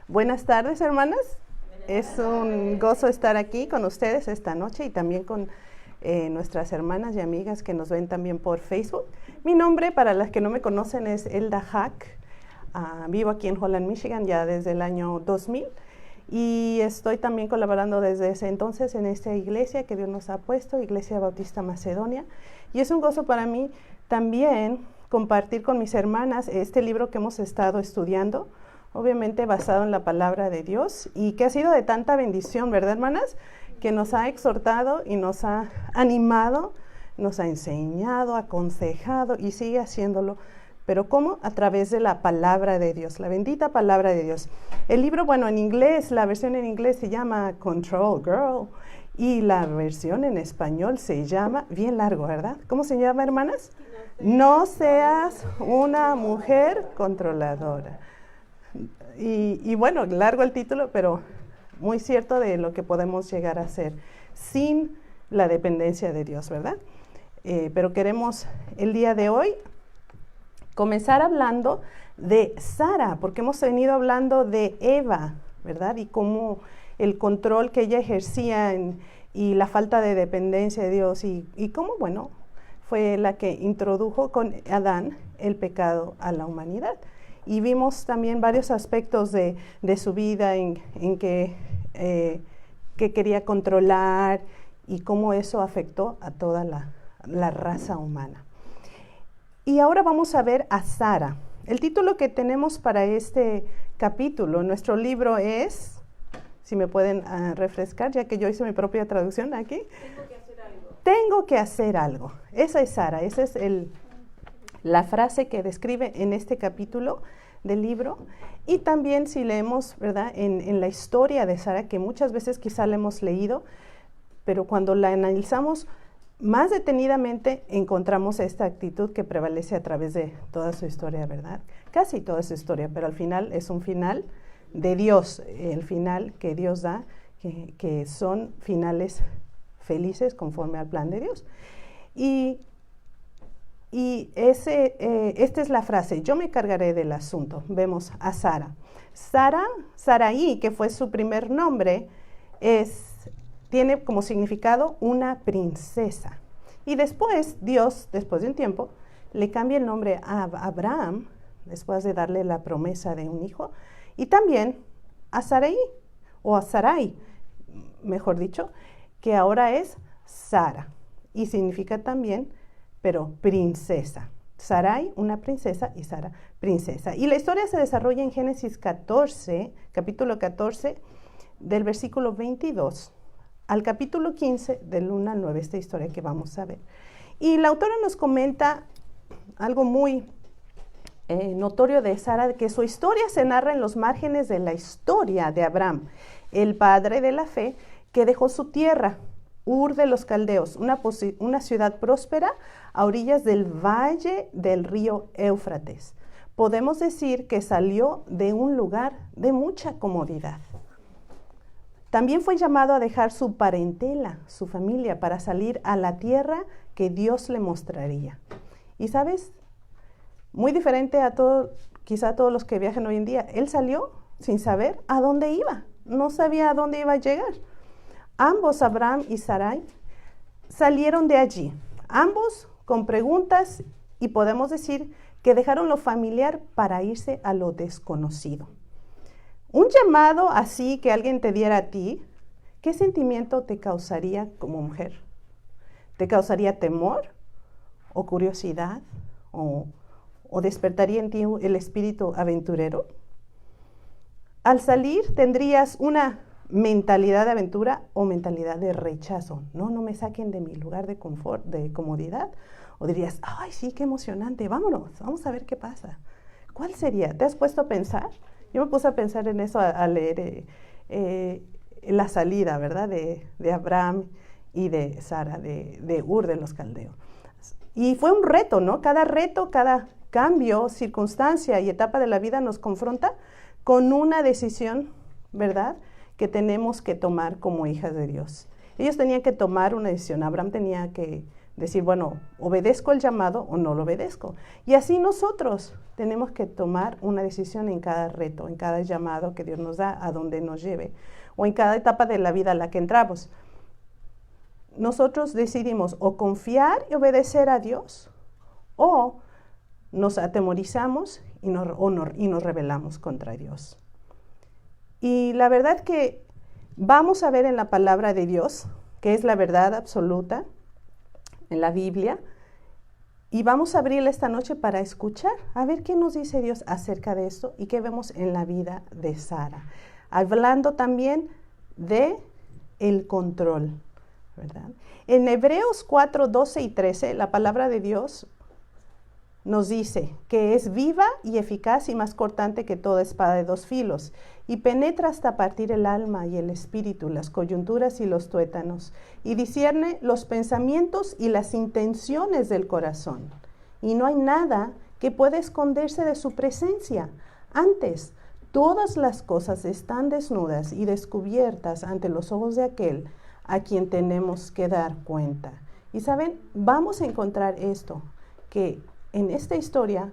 Buenas tardes, hermanas. Es un gozo estar aquí con ustedes esta noche y también con nuestras hermanas y amigas que nos ven también por Facebook. Mi nombre, para las que no me conocen, es Elda Hack. Vivo aquí en Holland, Michigan, ya desde el año 2000 y estoy también colaborando desde ese entonces en esta iglesia que Dios nos ha puesto, Iglesia Bautista Macedonia. Y es un gozo para mí también compartir con mis hermanas este libro que hemos estado estudiando, obviamente basado en la palabra de Dios y que ha sido de tanta bendición, ¿verdad, hermanas? Que nos ha exhortado y nos ha animado, nos ha enseñado, aconsejado y sigue haciéndolo. ¿Pero cómo? A través de la palabra de Dios, la bendita palabra de Dios. El libro, bueno, en inglés, la versión en inglés se llama Control Girl y la versión en español se llama, bien largo, ¿verdad? ¿Cómo se llama, hermanas? No seas una mujer controladora. Y bueno, largo el título, pero muy cierto de lo que podemos llegar a ser sin la dependencia de Dios, ¿verdad? Pero queremos el día de hoy comenzar hablando de Sara, porque hemos venido hablando de Eva, ¿verdad? Y cómo el control que ella ejercía y la falta de dependencia de Dios y cómo, bueno, fue la que introdujo con Adán el pecado a la humanidad. Y vimos también varios aspectos de su vida en que quería controlar y cómo eso afectó a toda la raza humana. Y ahora vamos a ver a Sara. El título que tenemos para este capítulo, nuestro libro es, si me pueden refrescar, ya que yo hice mi propia traducción aquí. Tengo que hacer algo. Tengo que hacer algo. Esa es Sara, esa es la frase que describe en este capítulo del libro. Y también si leemos, ¿verdad?, en la historia de Sara, que muchas veces quizá la hemos leído, pero cuando la analizamos más detenidamente encontramos esta actitud que prevalece a través de toda su historia, ¿verdad? Casi toda su historia, pero al final es un final de Dios, el final que Dios da, que son finales felices conforme al plan de Dios. Y esta es la frase, yo me encargaré del asunto. Vemos a Sara. Sarai, que fue su primer nombre, tiene como significado una princesa. Y después, Dios, después de un tiempo, le cambia el nombre a Abraham, después de darle la promesa de un hijo, y también a Sarai, o a Sarai, mejor dicho, que ahora es Sara, y significa también, pero princesa. Sarai, una princesa, y Sara, princesa. Y la historia se desarrolla en Génesis 14, capítulo 14, del versículo 22 al capítulo 15, del 1 al 9, esta historia que vamos a ver. Y la autora nos comenta algo muy notorio de Sara, que su historia se narra en los márgenes de la historia de Abraham, el padre de la fe, que dejó su tierra, Ur de los Caldeos, una ciudad próspera a orillas del valle del río Éufrates. Podemos decir que salió de un lugar de mucha comodidad. También fue llamado a dejar su parentela, su familia, para salir a la tierra que Dios le mostraría. Y sabes, muy diferente a quizá a todos los que viajan hoy en día, él salió sin saber a dónde iba, no sabía a dónde iba a llegar. Ambos, Abraham y Sarai, salieron de allí, ambos con preguntas y podemos decir que dejaron lo familiar para irse a lo desconocido. Un llamado así que alguien te diera a ti, ¿qué sentimiento te causaría como mujer? ¿Te causaría temor o curiosidad o despertaría en ti el espíritu aventurero? Al salir tendrías una mentalidad de aventura o mentalidad de rechazo. No me saquen de mi lugar de confort, de comodidad. O dirías, ay, sí, qué emocionante, vámonos, vamos a ver qué pasa. ¿Cuál sería? ¿Te has puesto a pensar? Yo me puse a pensar en eso a leer la salida, ¿verdad?, de Abraham y de Sara, de Ur de los Caldeos. Y fue un reto, ¿no? Cada reto, cada cambio, circunstancia y etapa de la vida nos confronta con una decisión, ¿verdad?, que tenemos que tomar como hijas de Dios. Ellos tenían que tomar una decisión. Abraham tenía que decir, bueno, obedezco el llamado o no lo obedezco. Y así nosotros tenemos que tomar una decisión en cada reto, en cada llamado que Dios nos da, a donde nos lleve, o en cada etapa de la vida a la que entramos. Nosotros decidimos o confiar y obedecer a Dios, o nos atemorizamos y nos rebelamos contra Dios. Y la verdad que vamos a ver en la palabra de Dios, que es la verdad absoluta, en la Biblia, y vamos a abrirla esta noche para escuchar, a ver qué nos dice Dios acerca de esto y qué vemos en la vida de Sara. Hablando también de el control, ¿verdad? En Hebreos 4, 12 y 13, la palabra de Dios nos dice que es viva y eficaz y más cortante que toda espada de dos filos, y penetra hasta partir el alma y el espíritu, las coyunturas y los tuétanos, y discierne los pensamientos y las intenciones del corazón. Y no hay nada que pueda esconderse de su presencia. Antes, todas las cosas están desnudas y descubiertas ante los ojos de aquel a quien tenemos que dar cuenta. Y saben, vamos a encontrar esto, que en esta historia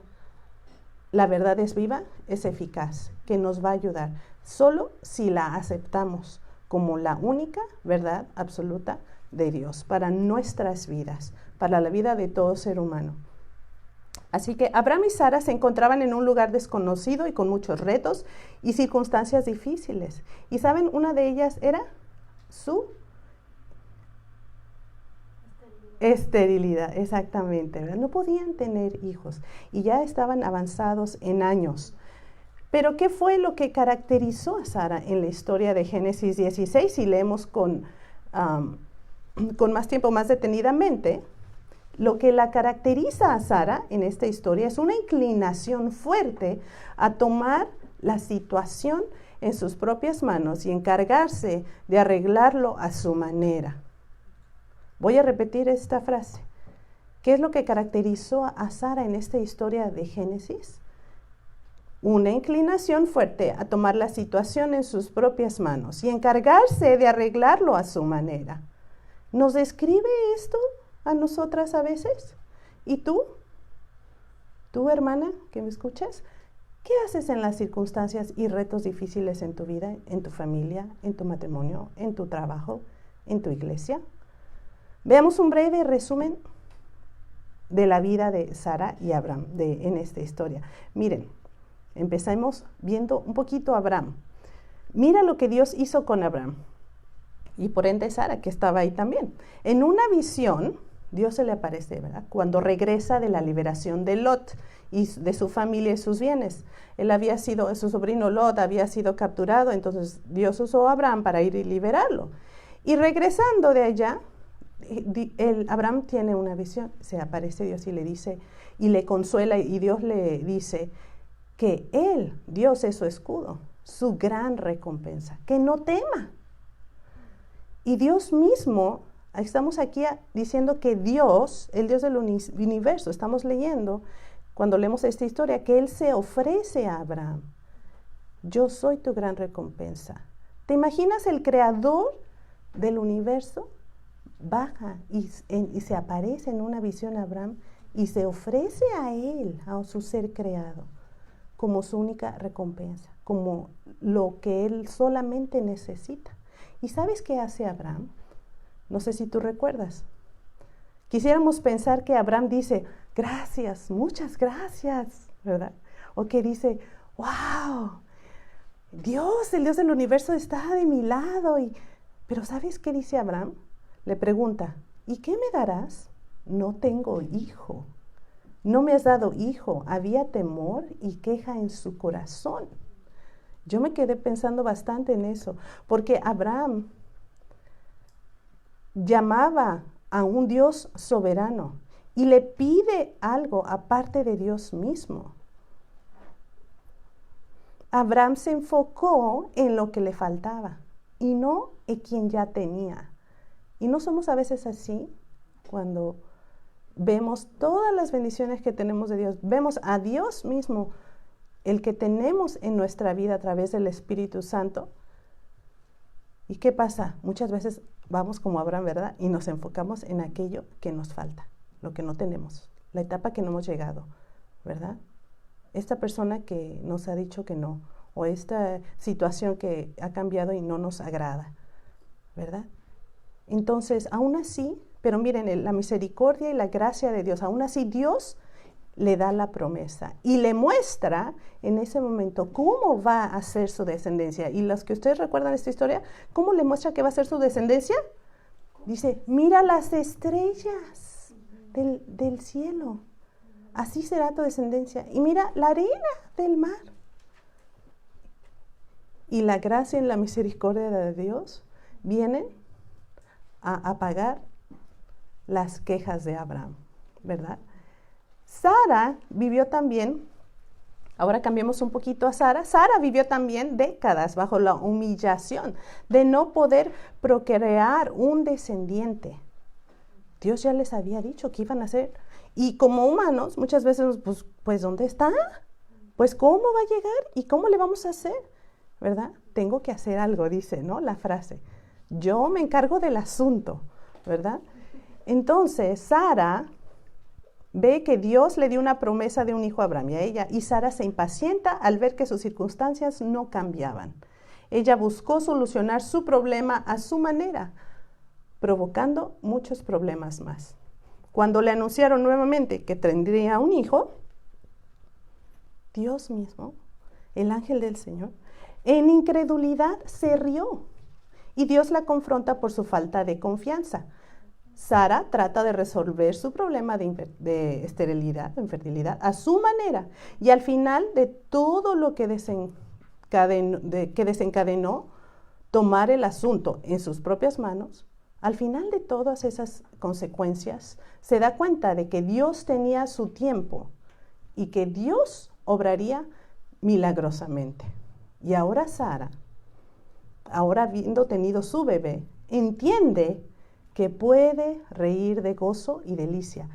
la verdad es viva, es eficaz, que nos va a ayudar, solo si la aceptamos como la única verdad absoluta de Dios para nuestras vidas, para la vida de todo ser humano. Así que Abraham y Sara se encontraban en un lugar desconocido y con muchos retos y circunstancias difíciles. Y saben, una de ellas era su esterilidad, exactamente, ¿verdad? No podían tener hijos y ya estaban avanzados en años. Pero ¿qué fue lo que caracterizó a Sara en la historia de Génesis 16? Si leemos con más tiempo, más detenidamente, lo que la caracteriza a Sara en esta historia es una inclinación fuerte a tomar la situación en sus propias manos y encargarse de arreglarlo a su manera. Voy a repetir esta frase. ¿Qué es lo que caracterizó a Sara en esta historia de Génesis? Una inclinación fuerte a tomar la situación en sus propias manos y encargarse de arreglarlo a su manera. ¿Nos describe esto a nosotras a veces? ¿Y tú? ¿Tú, hermana, que me escuchas? ¿Qué haces en las circunstancias y retos difíciles en tu vida, en tu familia, en tu matrimonio, en tu trabajo, en tu iglesia? Veamos un breve resumen de la vida de Sara y Abraham en esta historia. Miren, empezamos viendo un poquito a Abraham. Mira lo que Dios hizo con Abraham y por ende Sara, que estaba ahí también. En una visión, Dios se le aparece, ¿verdad? Cuando regresa de la liberación de Lot y de su familia y sus bienes. Su sobrino Lot había sido capturado, entonces Dios usó a Abraham para ir y liberarlo. Y regresando de allá, Abraham tiene una visión, se aparece Dios y le dice, y le consuela, y Dios le dice que él, Dios es su escudo, su gran recompensa, que no tema. Y Dios mismo, estamos aquí diciendo que Dios, el Dios del universo, estamos leyendo, cuando leemos esta historia, que Él se ofrece a Abraham. Yo soy tu gran recompensa. ¿Te imaginas el creador del universo? Baja y se aparece en una visión a Abraham y se ofrece a él, a su ser creado, como su única recompensa, como lo que él solamente necesita. ¿Y sabes qué hace Abraham? No sé si tú recuerdas. Quisiéramos pensar que Abraham dice, gracias, muchas gracias, ¿verdad? O que dice, wow, Dios, el Dios del universo está de mi lado. Pero ¿sabes qué dice Abraham? Le pregunta, ¿y qué me darás? No tengo hijo. No me has dado hijo. Había temor y queja en su corazón. Yo me quedé pensando bastante en eso, porque Abraham llamaba a un Dios soberano y le pide algo aparte de Dios mismo. Abraham se enfocó en lo que le faltaba y no en quien ya tenía. Y no somos a veces así cuando vemos todas las bendiciones que tenemos de Dios. Vemos a Dios mismo, el que tenemos en nuestra vida a través del Espíritu Santo. ¿Y qué pasa? Muchas veces vamos como Abraham, ¿verdad? Y nos enfocamos en aquello que nos falta, lo que no tenemos, la etapa que no hemos llegado, ¿verdad? Esta persona que nos ha dicho que no, o esta situación que ha cambiado y no nos agrada, ¿verdad? Entonces, aún así, pero miren, la misericordia y la gracia de Dios, aún así Dios le da la promesa y le muestra en ese momento cómo va a ser su descendencia. Y los que ustedes recuerdan esta historia, ¿cómo le muestra que va a ser su descendencia? Dice, mira las estrellas del cielo, así será tu descendencia. Y mira la arena del mar. Y la gracia y la misericordia de Dios vienen a apagar las quejas de Abraham, ¿verdad? Sara vivió también, ahora cambiemos un poquito a Sara. Sara vivió también décadas bajo la humillación de no poder procrear un descendiente. Dios ya les había dicho que iban a ser. Y como humanos, muchas veces, pues ¿dónde está? Pues ¿cómo va a llegar? ¿Y cómo le vamos a hacer? ¿Verdad? Tengo que hacer algo, dice, ¿no? La frase. Yo me encargo del asunto, ¿verdad? Entonces, Sara ve que Dios le dio una promesa de un hijo a Abraham y a ella, y Sara se impacienta al ver que sus circunstancias no cambiaban. Ella buscó solucionar su problema a su manera, provocando muchos problemas más. Cuando le anunciaron nuevamente que tendría un hijo, Dios mismo, el ángel del Señor, en incredulidad se rió, y Dios la confronta por su falta de confianza. Sara trata de resolver su problema de esterilidad, de infertilidad, a su manera. Y al final de todo lo que desencadenó tomar el asunto en sus propias manos, al final de todas esas consecuencias, se da cuenta de que Dios tenía su tiempo y que Dios obraría milagrosamente. Y ahora Sara, ahora habiendo tenido su bebé, entiende que puede reír de gozo y delicia.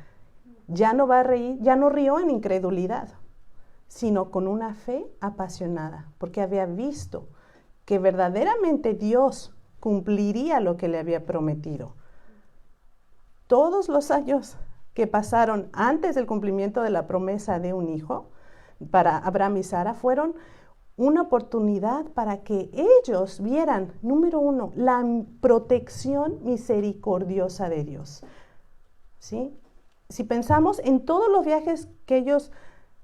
Ya no va a reír, ya no rió en incredulidad, sino con una fe apasionada, porque había visto que verdaderamente Dios cumpliría lo que le había prometido. Todos los años que pasaron antes del cumplimiento de la promesa de un hijo para Abraham y Sara fueron una oportunidad para que ellos vieran, número uno, la protección misericordiosa de Dios. ¿Sí? Si pensamos en todos los viajes que ellos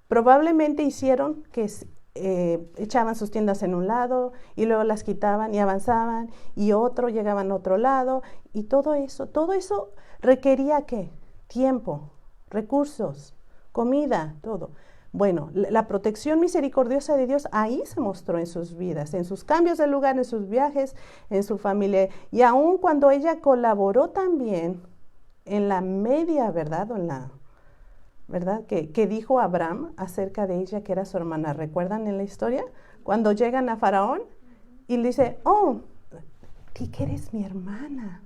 probablemente hicieron, que echaban sus tiendas en un lado y luego las quitaban y avanzaban y llegaban a otro lado, y todo eso requería ¿qué? Tiempo, recursos, comida, todo. Bueno, la protección misericordiosa de Dios ahí se mostró en sus vidas, en sus cambios de lugar, en sus viajes, en su familia. Y aun cuando ella colaboró también en la media verdad, o en la verdad que dijo Abraham acerca de ella, que era su hermana. ¿Recuerdan en la historia? Cuando llegan a Faraón y le dice, oh, di que eres mi hermana,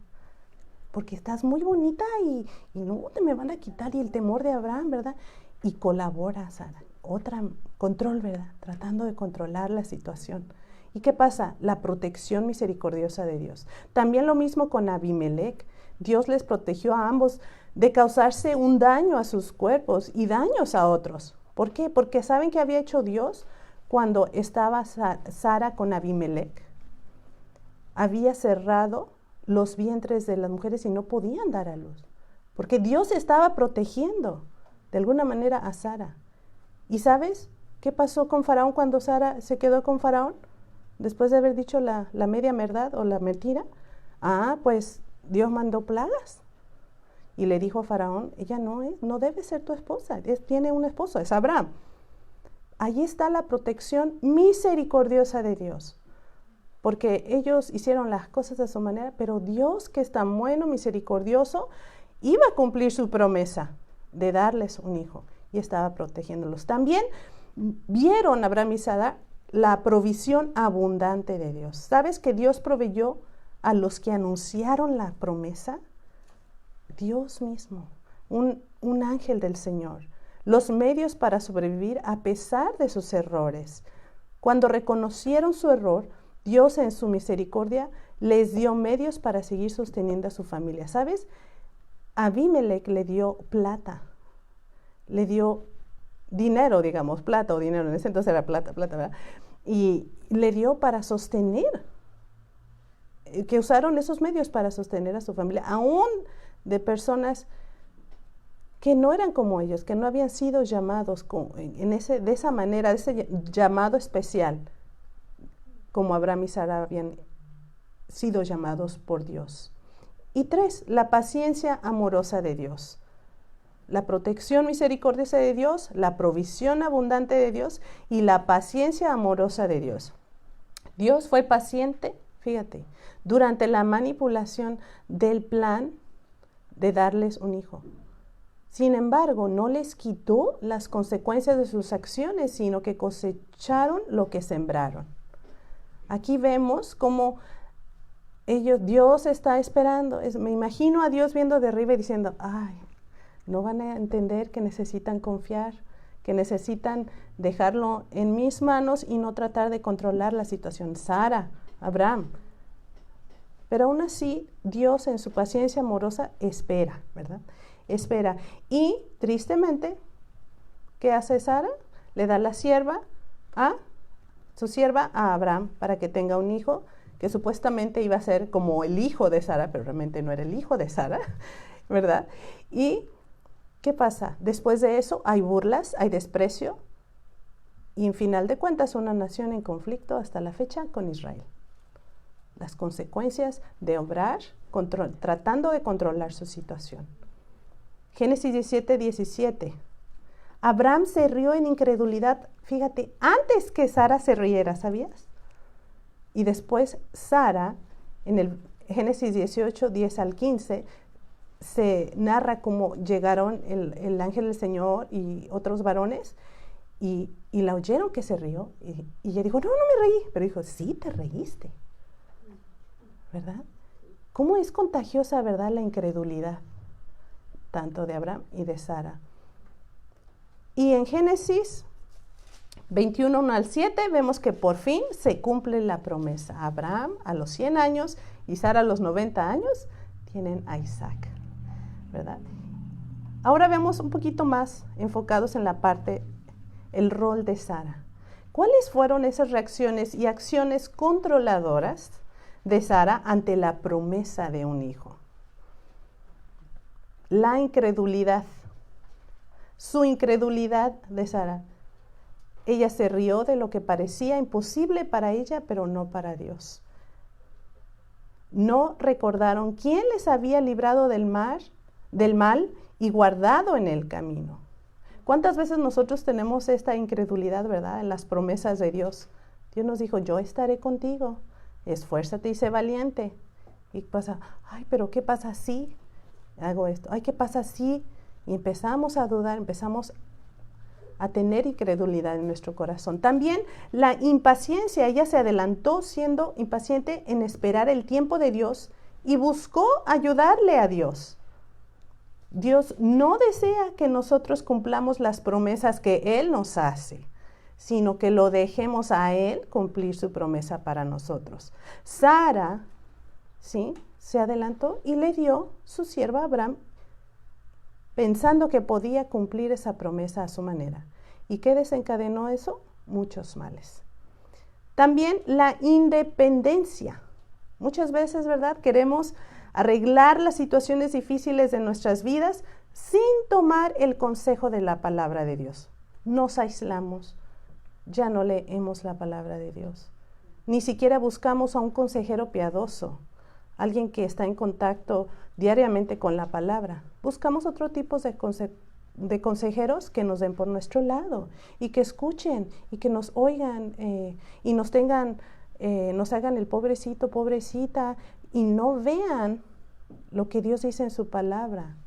porque estás muy bonita y no te me van a quitar. Y el temor de Abraham, ¿verdad? Y colabora Sara, otra control, ¿verdad? Tratando de controlar la situación. ¿Y qué pasa? La protección misericordiosa de Dios. También lo mismo con Abimelec. Dios les protegió a ambos de causarse un daño a sus cuerpos y daños a otros. ¿Por qué? Porque ¿saben qué había hecho Dios cuando estaba Sara con Abimelec? Había cerrado los vientres de las mujeres y no podían dar a luz, porque Dios estaba protegiendo de alguna manera a Sara. ¿Y sabes qué pasó con Faraón cuando Sara se quedó con Faraón? Después de haber dicho la media verdad o la mentira. Pues Dios mandó plagas. Y le dijo a Faraón, ella no debe ser tu esposa, tiene un esposo, es Abraham. Allí está la protección misericordiosa de Dios. Porque ellos hicieron las cosas a su manera, pero Dios, que es tan bueno, misericordioso, iba a cumplir su promesa de darles un hijo, y estaba protegiéndolos. También vieron Abraham y Sara la provisión abundante de Dios. ¿Sabes que Dios proveyó a los que anunciaron la promesa? Dios mismo, un ángel del Señor, los medios para sobrevivir a pesar de sus errores. Cuando reconocieron su error, Dios en su misericordia les dio medios para seguir sosteniendo a su familia. ¿Sabes? Abimelech le dio plata, le dio dinero, digamos, plata o dinero, en ese entonces era plata, ¿verdad? Y le dio para sostener, que usaron esos medios para sostener a su familia, aún de personas que no eran como ellos, que no habían sido llamados de esa manera, ese llamado especial, como Abraham y Sara habían sido llamados por Dios. Y 3, la paciencia amorosa de Dios. La protección misericordiosa de Dios, la provisión abundante de Dios y la paciencia amorosa de Dios. Dios fue paciente, fíjate, durante la manipulación del plan de darles un hijo. Sin embargo, no les quitó las consecuencias de sus acciones, sino que cosecharon lo que sembraron. Aquí vemos cómo Dios está esperando. Me imagino a Dios viendo de arriba y diciendo, ay, no van a entender que necesitan confiar, que necesitan dejarlo en mis manos y no tratar de controlar la situación. Sara, Abraham. Pero aún así, Dios en su paciencia amorosa espera, ¿verdad? Espera. Y tristemente, ¿qué hace Sara? Le da su sierva a Abraham para que tenga un hijo que supuestamente iba a ser como el hijo de Sara, pero realmente no era el hijo de Sara, ¿verdad? Y ¿qué pasa? Después de eso hay burlas, hay desprecio y en final de cuentas una nación en conflicto hasta la fecha con Israel. Las consecuencias de obrar tratando de controlar su situación. Génesis 17:17. Abraham se rió en incredulidad, fíjate, antes que Sara se riera, ¿sabías? Y después Sara, en el Génesis 18:10-15, se narra cómo llegaron el ángel del Señor y otros varones y la oyeron que se rió. Y ella dijo, no me reí. Pero dijo, sí, te reíste. ¿Verdad? ¿Cómo es contagiosa, verdad, la incredulidad? Tanto de Abraham y de Sara. Y en Génesis 21:1-7 vemos que por fin se cumple la promesa. Abraham a los 100 años y Sara a los 90 años tienen a Isaac, ¿verdad? Ahora vemos un poquito más enfocados en la parte, el rol de Sara. ¿Cuáles fueron esas reacciones y acciones controladoras de Sara ante la promesa de un hijo? La incredulidad. Su incredulidad de Sara. Ella se rió de lo que parecía imposible para ella, pero no para Dios. No recordaron quién les había librado del mal y guardado en el camino. ¿Cuántas veces nosotros tenemos esta incredulidad, verdad, en las promesas de Dios? Dios nos dijo, yo estaré contigo, esfuérzate y sé valiente. Y pasa, ay, pero ¿qué pasa si hago esto? Ay, ¿qué pasa si? Y empezamos a dudar, empezamos a tener incredulidad en nuestro corazón. También la impaciencia, ella se adelantó siendo impaciente en esperar el tiempo de Dios y buscó ayudarle a Dios. Dios no desea que nosotros cumplamos las promesas que Él nos hace, sino que lo dejemos a Él cumplir su promesa para nosotros. Sara, ¿sí?, se adelantó y le dio su sierva a Abraham, pensando que podía cumplir esa promesa a su manera. ¿Y qué desencadenó eso? Muchos males. También la independencia. Muchas veces, ¿verdad?, queremos arreglar las situaciones difíciles de nuestras vidas sin tomar el consejo de la palabra de Dios. Nos aislamos, ya no leemos la palabra de Dios. Ni siquiera buscamos a un consejero piadoso, alguien que está en contacto diariamente con la palabra. Buscamos otro tipo de consejeros que nos den por nuestro lado y que escuchen y que nos oigan y nos hagan el pobrecito, pobrecita y no vean lo que Dios dice en su palabra.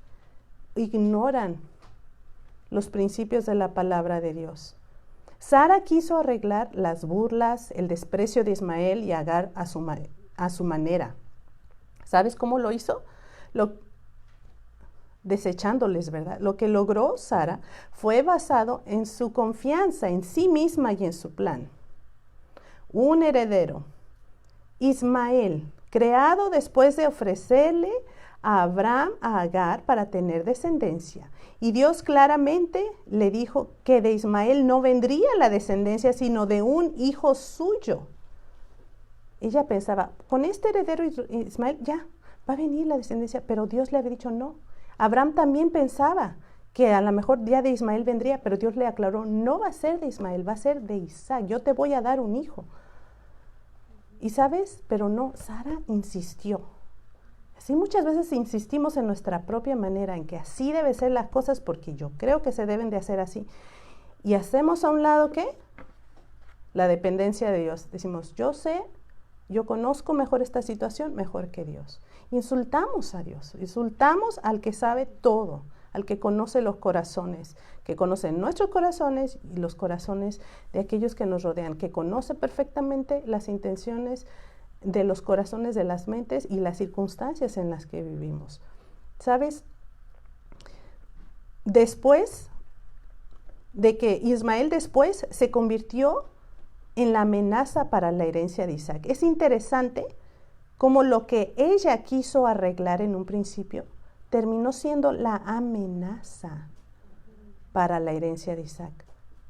Ignoran los principios de la palabra de Dios. Sara quiso arreglar las burlas, el desprecio de Ismael y Agar a su manera. ¿Sabes cómo lo hizo? Desechándoles, ¿verdad? Lo que logró Sara fue basado en su confianza en sí misma y en su plan. Un heredero Ismael, creado después de ofrecerle a Abraham a Agar para tener descendencia. Y Dios claramente le dijo que de Ismael no vendría la descendencia, sino de un hijo suyo. Ella pensaba, con este heredero Ismael ya va a venir la descendencia, pero Dios le había dicho no. Abraham también pensaba que a lo mejor ya de Ismael vendría, pero Dios le aclaró, no va a ser de Ismael, va a ser de Isaac, yo te voy a dar un hijo. Y sabes, pero no, Sara insistió. Así muchas veces insistimos en nuestra propia manera, en que así deben ser las cosas porque yo creo que se deben de hacer así. Y hacemos a un lado, ¿qué? La dependencia de Dios. Decimos, yo sé, yo conozco mejor esta situación, mejor que Dios. Insultamos a Dios, insultamos al que sabe todo, al que conoce los corazones, que conoce nuestros corazones y los corazones de aquellos que nos rodean, que conoce perfectamente las intenciones de los corazones, de las mentes y las circunstancias en las que vivimos. ¿Sabes? Después de que Ismael después se convirtió en la amenaza para la herencia de Isaac. Es interesante cómo lo que ella quiso arreglar en un principio terminó siendo la amenaza para la herencia de Isaac.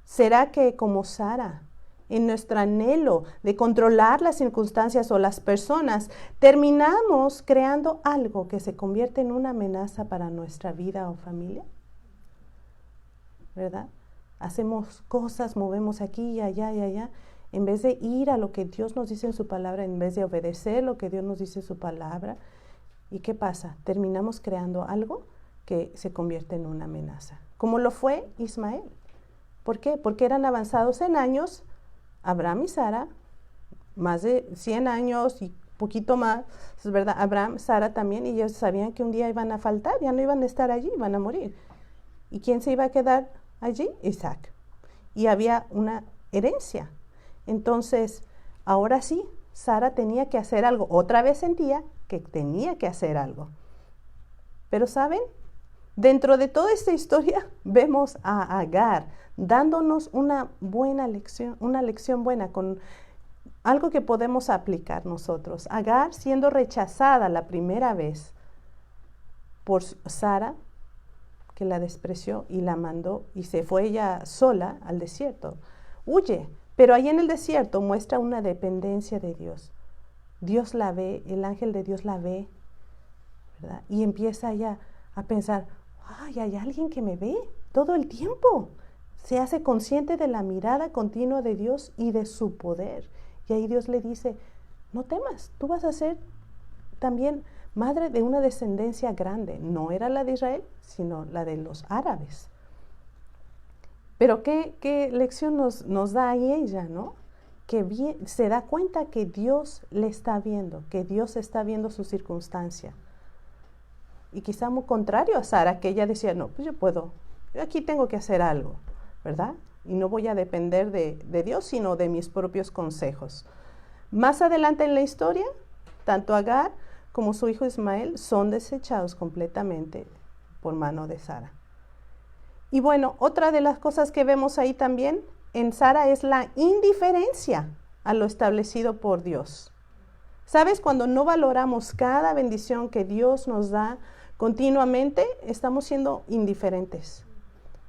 ¿Será que como Sara, en nuestro anhelo de controlar las circunstancias o las personas, terminamos creando algo que se convierte en una amenaza para nuestra vida o familia? ¿Verdad? Hacemos cosas, movemos aquí y allá y allá, en vez de ir a lo que Dios nos dice en su palabra, en vez de obedecer lo que Dios nos dice en su palabra. ¿Y qué pasa? Terminamos creando algo que se convierte en una amenaza, como lo fue Ismael. ¿Por qué? Porque eran avanzados en años, Abraham y Sara, más de 100 años y poquito más, es verdad, Abraham, Sara también, y ellos sabían que un día iban a faltar, ya no iban a estar allí, iban a morir. ¿Y quién se iba a quedar allí? Isaac. Y había una herencia. Entonces, ahora sí, Sara tenía que hacer algo. Otra vez sentía que tenía que hacer algo. Pero ¿saben? Dentro de toda esta historia vemos a Agar dándonos una buena lección, una lección buena con algo que podemos aplicar nosotros. Agar siendo rechazada la primera vez por Sara, que la despreció y la mandó y se fue ella sola al desierto. Huye, pero ahí en el desierto muestra una dependencia de Dios. Dios la ve, el ángel de Dios la ve, ¿verdad? Y empieza ella a pensar, ay, hay alguien que me ve todo el tiempo. Se hace consciente de la mirada continua de Dios y de su poder. Y ahí Dios le dice, no temas, tú vas a ser también madre de una descendencia grande. No era la de Israel, sino la de los árabes. Pero qué lección nos da ahí ella, ¿no? Que bien, se da cuenta que Dios le está viendo, que Dios está viendo su circunstancia. Y quizá muy contrario a Sara, que ella decía, no, pues yo aquí tengo que hacer algo, ¿verdad? Y no voy a depender de Dios, sino de mis propios consejos. Más adelante en la historia, tanto Agar como su hijo Ismael son desechados completamente por mano de Sara. Y bueno, otra de las cosas que vemos ahí también en Sara es la indiferencia a lo establecido por Dios. ¿Sabes? Cuando no valoramos cada bendición que Dios nos da continuamente, estamos siendo indiferentes.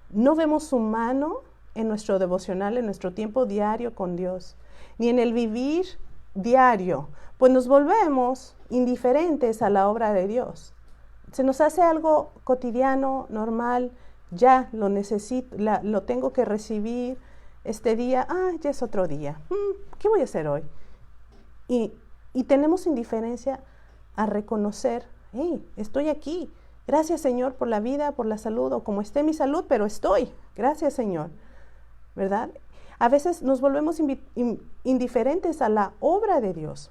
No vemos su mano en nuestro devocional, en nuestro tiempo diario con Dios, ni en el vivir diario, pues nos volvemos indiferentes a la obra de Dios. Se nos hace algo cotidiano, normal, ya lo necesito, lo tengo que recibir este día, ya es otro día, ¿qué voy a hacer hoy? Y tenemos indiferencia a reconocer, hey, estoy aquí, gracias Señor por la vida, por la salud, o como esté mi salud, pero estoy, gracias Señor, ¿verdad? A veces nos volvemos indiferentes a la obra de Dios,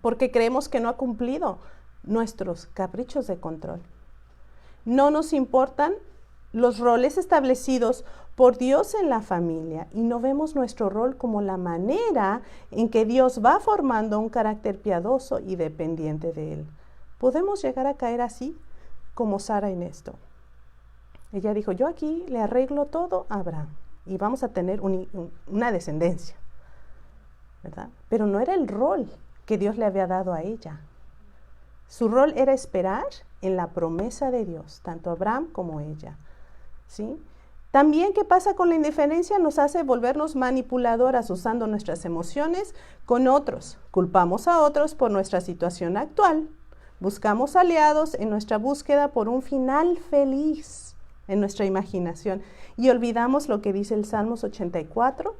porque creemos que no ha cumplido nuestros caprichos de control. No nos importan los roles establecidos por Dios en la familia y no vemos nuestro rol como la manera en que Dios va formando un carácter piadoso y dependiente de Él. Podemos llegar a caer así como Sara en esto. Ella dijo, yo aquí le arreglo todo a Abraham y vamos a tener una descendencia, ¿verdad? Pero no era el rol que Dios le había dado a ella. Su rol era esperar en la promesa de Dios, tanto Abraham como ella, ¿sí? También, ¿qué pasa con la indiferencia? Nos hace volvernos manipuladoras usando nuestras emociones con otros. Culpamos a otros por nuestra situación actual. Buscamos aliados en nuestra búsqueda por un final feliz en nuestra imaginación. Y olvidamos lo que dice el Salmos 84,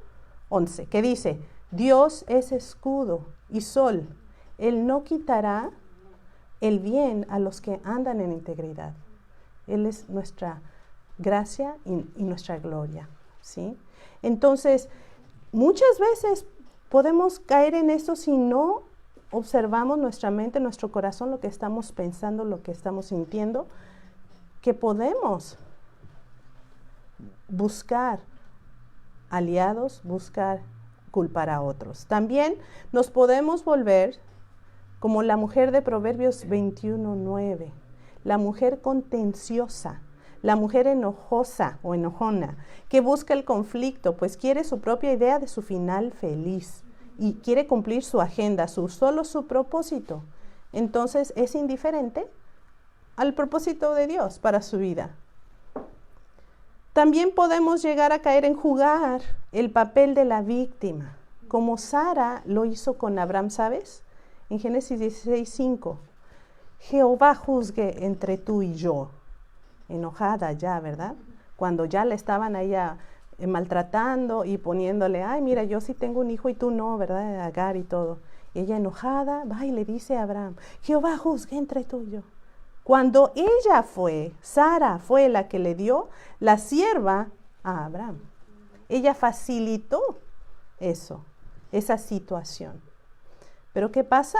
11, que dice, Dios es escudo y sol. Él no quitará el bien a los que andan en integridad. Él es nuestra gracia y nuestra gloria, ¿sí? Entonces, muchas veces podemos caer en esto si no observamos nuestra mente, nuestro corazón, lo que estamos pensando, lo que estamos sintiendo, que podemos buscar aliados, buscar culpar a otros. También nos podemos volver como la mujer de Proverbios 21:9, la mujer contenciosa, la mujer enojosa o enojona, que busca el conflicto, pues quiere su propia idea de su final feliz y quiere cumplir su agenda, solo su propósito. Entonces es indiferente al propósito de Dios para su vida. También podemos llegar a caer en jugar el papel de la víctima, como Sara lo hizo con Abraham, ¿sabes? En Génesis 16:5, Jehová juzgue entre tú y yo. Enojada ya, ¿verdad? Cuando ya le estaban allá maltratando y poniéndole, ay, mira, yo sí tengo un hijo y tú no, ¿verdad? Agar y todo. Y ella enojada va y le dice a Abraham, Jehová juzgue entre tú y yo. Cuando ella fue, Sara fue la que le dio la sierva a Abraham. Ella facilitó eso, esa situación. ¿Pero qué pasa?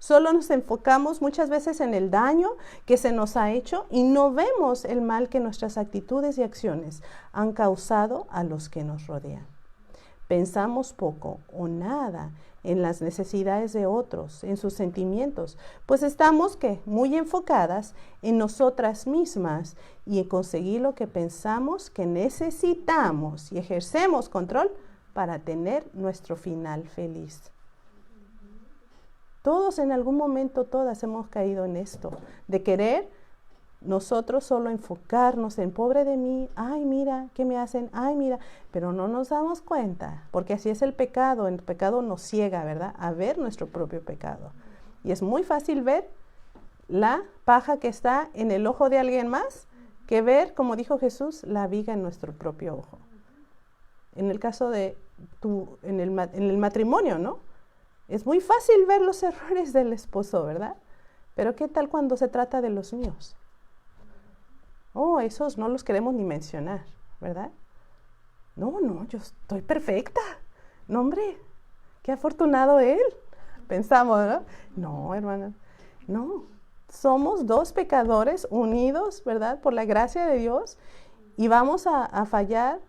Solo nos enfocamos muchas veces en el daño que se nos ha hecho y no vemos el mal que nuestras actitudes y acciones han causado a los que nos rodean. Pensamos poco o nada en las necesidades de otros, en sus sentimientos, pues estamos muy enfocadas en nosotras mismas y en conseguir lo que pensamos que necesitamos y ejercemos control para tener nuestro final feliz. Todos en algún momento, todas hemos caído en esto, de querer nosotros solo enfocarnos en pobre de mí, ay mira, ¿qué me hacen? Ay mira, pero no nos damos cuenta, porque así es el pecado nos ciega, ¿verdad? A ver nuestro propio pecado. Y es muy fácil ver la paja que está en el ojo de alguien más, que ver, como dijo Jesús, la viga en nuestro propio ojo. En el caso de en el matrimonio, ¿no? Es muy fácil ver los errores del esposo, ¿verdad? Pero ¿qué tal cuando se trata de los míos? Oh, esos no los queremos ni mencionar, ¿verdad? No, yo estoy perfecta. No, hombre, qué afortunado él. Pensamos, ¿no? No, hermana, no. Somos dos pecadores unidos, ¿verdad? Por la gracia de Dios y vamos a fallar,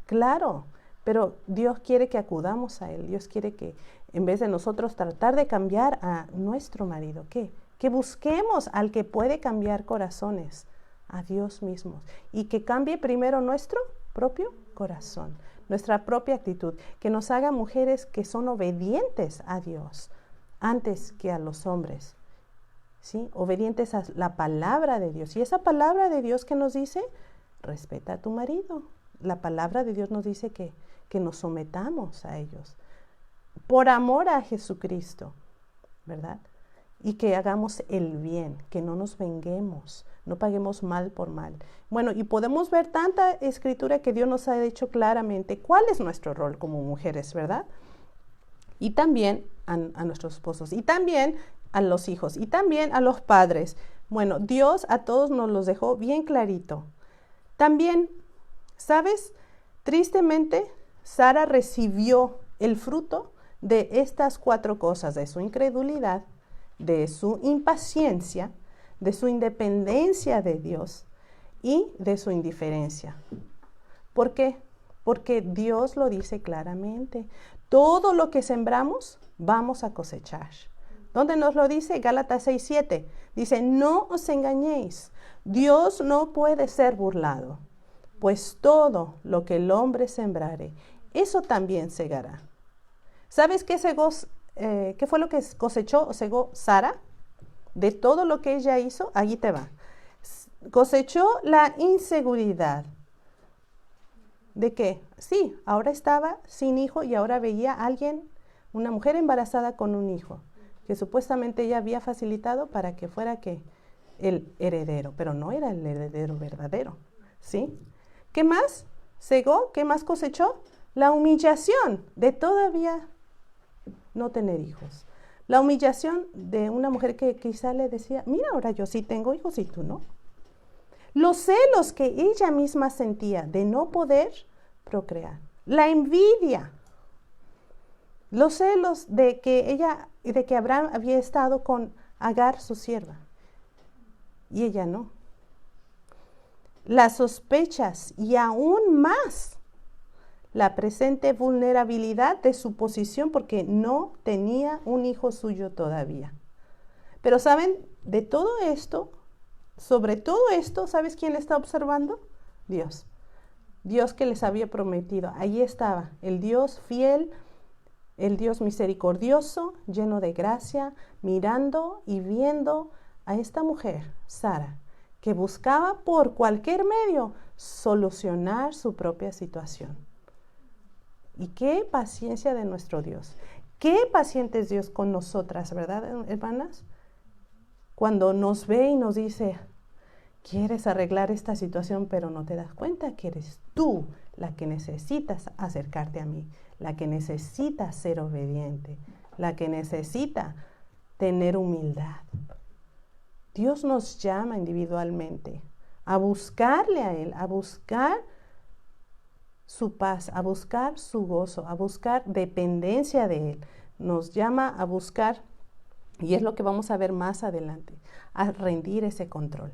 claro. Pero Dios quiere que acudamos a Él. Dios quiere que en vez de nosotros tratar de cambiar a nuestro marido, que busquemos al que puede cambiar corazones, a Dios mismo. Y que cambie primero nuestro propio corazón, nuestra propia actitud. Que nos haga mujeres que son obedientes a Dios antes que a los hombres. ¿Sí? Obedientes a la palabra de Dios. Y esa palabra de Dios que nos dice, respeta a tu marido. La palabra de Dios nos dice que nos sometamos a ellos por amor a Jesucristo, ¿verdad? Y que hagamos el bien, que no nos venguemos, no paguemos mal por mal. Bueno, y podemos ver tanta escritura que Dios nos ha dicho claramente cuál es nuestro rol como mujeres, ¿verdad? Y también a nuestros esposos, y también a los hijos, y también a los padres. Bueno, Dios a todos nos los dejó bien clarito. También, ¿sabes? Tristemente, Sara recibió el fruto de estas 4 cosas, de su incredulidad, de su impaciencia, de su independencia de Dios y de su indiferencia. ¿Por qué? Porque Dios lo dice claramente. Todo lo que sembramos, vamos a cosechar. ¿Dónde nos lo dice? Gálatas 6:7. Dice, no os engañéis. Dios no puede ser burlado. Pues todo lo que el hombre sembrare, eso también segará. ¿Sabes qué fue lo que cosechó o cegó Sara? De todo lo que ella hizo, allí te va. Cosechó la inseguridad. ¿De qué? Sí, ahora estaba sin hijo y ahora veía a alguien, una mujer embarazada con un hijo, que supuestamente ella había facilitado para que fuera el heredero, pero no era el heredero verdadero, ¿sí? ¿Qué más cegó? ¿Qué más cosechó? La humillación de todavía no tener hijos. La humillación de una mujer que quizá le decía, mira, ahora yo sí tengo hijos y tú no. Los celos que ella misma sentía de no poder procrear. La envidia. Los celos de que Abraham había estado con Agar, su sierva, y ella no. Las sospechas y aún más la presente vulnerabilidad de su posición porque no tenía un hijo suyo todavía. Pero saben, de todo esto, sobre todo esto, ¿sabes quién está observando? Dios. Dios que les había prometido. Ahí estaba, el Dios fiel, el Dios misericordioso, lleno de gracia, mirando y viendo a esta mujer, Sara, que buscaba por cualquier medio solucionar su propia situación. Y qué paciencia de nuestro Dios. Qué paciente es Dios con nosotras, ¿verdad, hermanas? Cuando nos ve y nos dice, quieres arreglar esta situación, pero no te das cuenta que eres tú la que necesitas acercarte a mí, la que necesita ser obediente, la que necesita tener humildad. Dios nos llama individualmente a buscarle a Él, a buscar su paz, a buscar su gozo, a buscar dependencia de Él. Nos llama a buscar, y es lo que vamos a ver más adelante, a rendir ese control.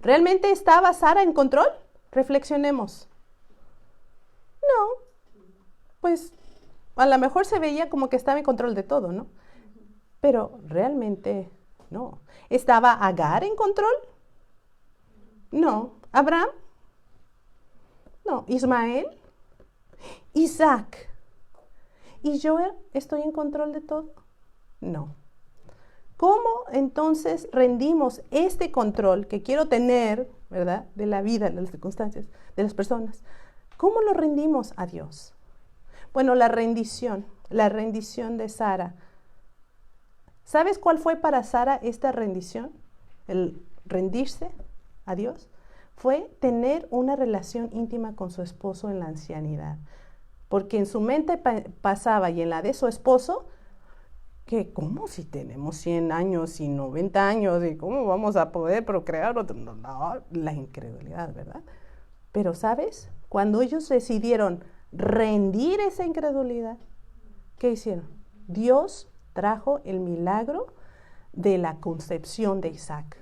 ¿Realmente estaba Sara en control? Reflexionemos. No, pues a lo mejor se veía como que estaba en control de todo, ¿no? Pero realmente no. ¿Estaba Agar en control? No. ¿Abraham? No. ¿Ismael? ¿Isaac? ¿Y yo estoy en control de todo? No. ¿Cómo entonces rendimos este control que quiero tener, ¿verdad?, de la vida, de las circunstancias, de las personas? ¿Cómo lo rendimos a Dios? Bueno, la rendición de Sara. ¿Sabes cuál fue para Sara esta rendición? El rendirse a Dios. Fue tener una relación íntima con su esposo en la ancianidad. Porque en su mente pasaba y en la de su esposo, que ¿cómo si tenemos 100 años y 90 años y cómo vamos a poder procrear otro? No, la incredulidad, ¿verdad? Pero ¿sabes? Cuando ellos decidieron rendir esa incredulidad, ¿qué hicieron? Dios trajo el milagro de la concepción de Isaac.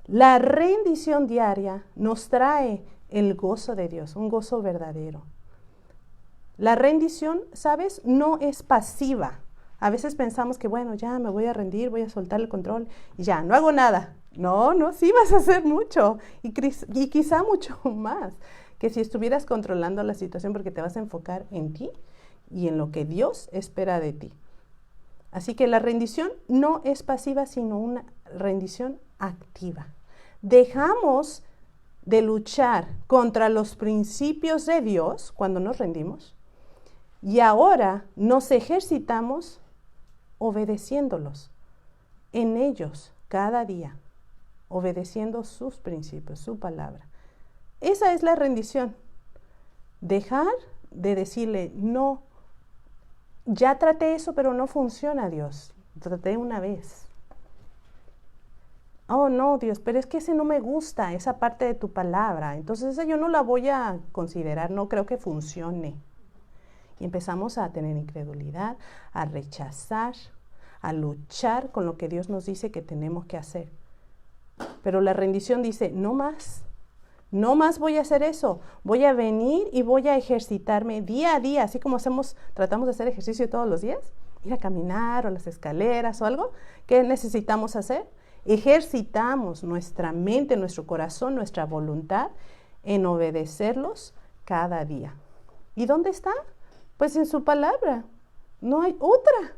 La rendición diaria nos trae el gozo de Dios, un gozo verdadero. La rendición, ¿sabes?, no es pasiva. A veces pensamos que, bueno, ya me voy a rendir, voy a soltar el control y ya, no hago nada. No, sí vas a hacer mucho y quizá mucho más que si estuvieras controlando la situación, porque te vas a enfocar en ti y en lo que Dios espera de ti. Así que la rendición no es pasiva, sino una rendición activa. Dejamos de luchar contra los principios de Dios cuando nos rendimos y ahora nos ejercitamos obedeciéndolos en ellos cada día, obedeciendo sus principios, su palabra. Esa es la rendición. Dejar de decirle, no, ya traté eso, pero no funciona, Dios. Traté una vez. Oh, no, Dios, pero es que ese no me gusta, esa parte de tu palabra. Entonces esa yo no la voy a considerar, no creo que funcione. Y empezamos a tener incredulidad, a rechazar, a luchar con lo que Dios nos dice que tenemos que hacer. Pero la rendición dice, no más voy a hacer eso. Voy a venir y voy a ejercitarme día a día, así como tratamos de hacer ejercicio todos los días, ir a caminar o las escaleras o algo. ¿Qué necesitamos hacer? Ejercitamos nuestra mente, nuestro corazón, nuestra voluntad en obedecerlos cada día. ¿Y dónde está? Pues en su palabra. No hay otra.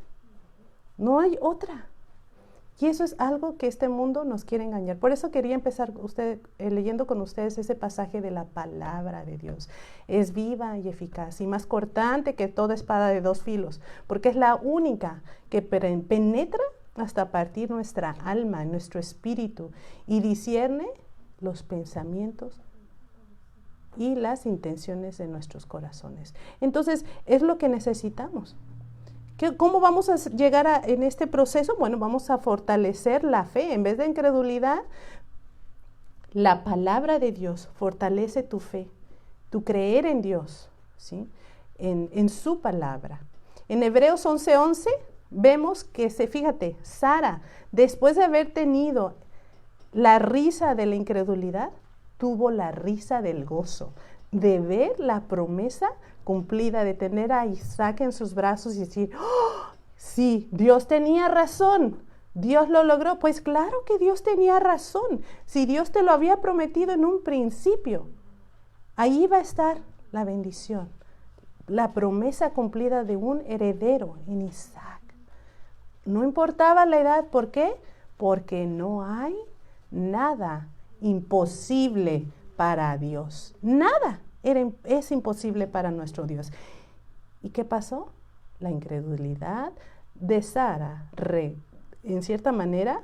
No hay otra. Y eso es algo que este mundo nos quiere engañar. Por eso quería empezar leyendo con ustedes ese pasaje de la palabra de Dios. Es viva y eficaz y más cortante que toda espada de dos filos, porque es la única que penetra hasta partir nuestra alma, nuestro espíritu, y discierne los pensamientos y las intenciones de nuestros corazones. Entonces, es lo que necesitamos. ¿Cómo vamos a llegar en este proceso? Bueno, vamos a fortalecer la fe. En vez de incredulidad, la palabra de Dios fortalece tu fe, tu creer en Dios, ¿sí? En su palabra. En Hebreos 11:11 vemos que, fíjate, Sara, después de haber tenido la risa de la incredulidad, tuvo la risa del gozo, de ver la promesa cumplida, de tener a Isaac en sus brazos y decir, ¡oh, sí, Dios tenía razón! Dios lo logró. Pues claro que Dios tenía razón. Si Dios te lo había prometido en un principio, ahí va a estar la bendición, la promesa cumplida de un heredero en Isaac. No importaba la edad. ¿Por qué? Porque no hay nada imposible para Dios. Nada es imposible para nuestro Dios. ¿Y qué pasó? La incredulidad de Sara, en cierta manera,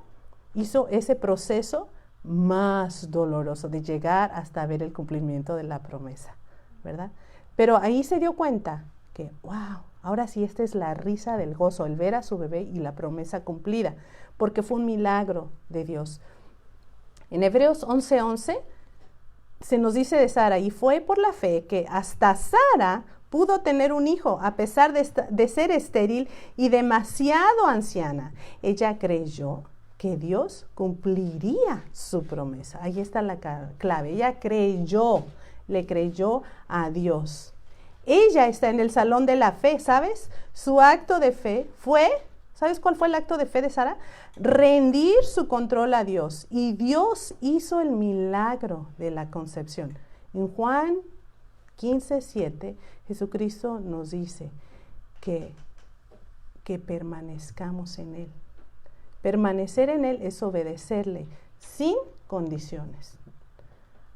hizo ese proceso más doloroso de llegar hasta ver el cumplimiento de la promesa, ¿verdad? Pero ahí se dio cuenta que, wow, ahora sí, esta es la risa del gozo, el ver a su bebé y la promesa cumplida, porque fue un milagro de Dios. En Hebreos 11:11 se nos dice de Sara, y fue por la fe que hasta Sara pudo tener un hijo, a pesar de ser estéril y demasiado anciana. Ella creyó que Dios cumpliría su promesa. Ahí está la clave. Ella le creyó a Dios. Ella está en el salón de la fe, ¿sabes? Su acto de fe fue, ¿sabes cuál fue el acto de fe de Sara? Rendir su control a Dios. Y Dios hizo el milagro de la concepción. En Juan 15:7, Jesucristo nos dice que permanezcamos en Él. Permanecer en Él es obedecerle sin condiciones.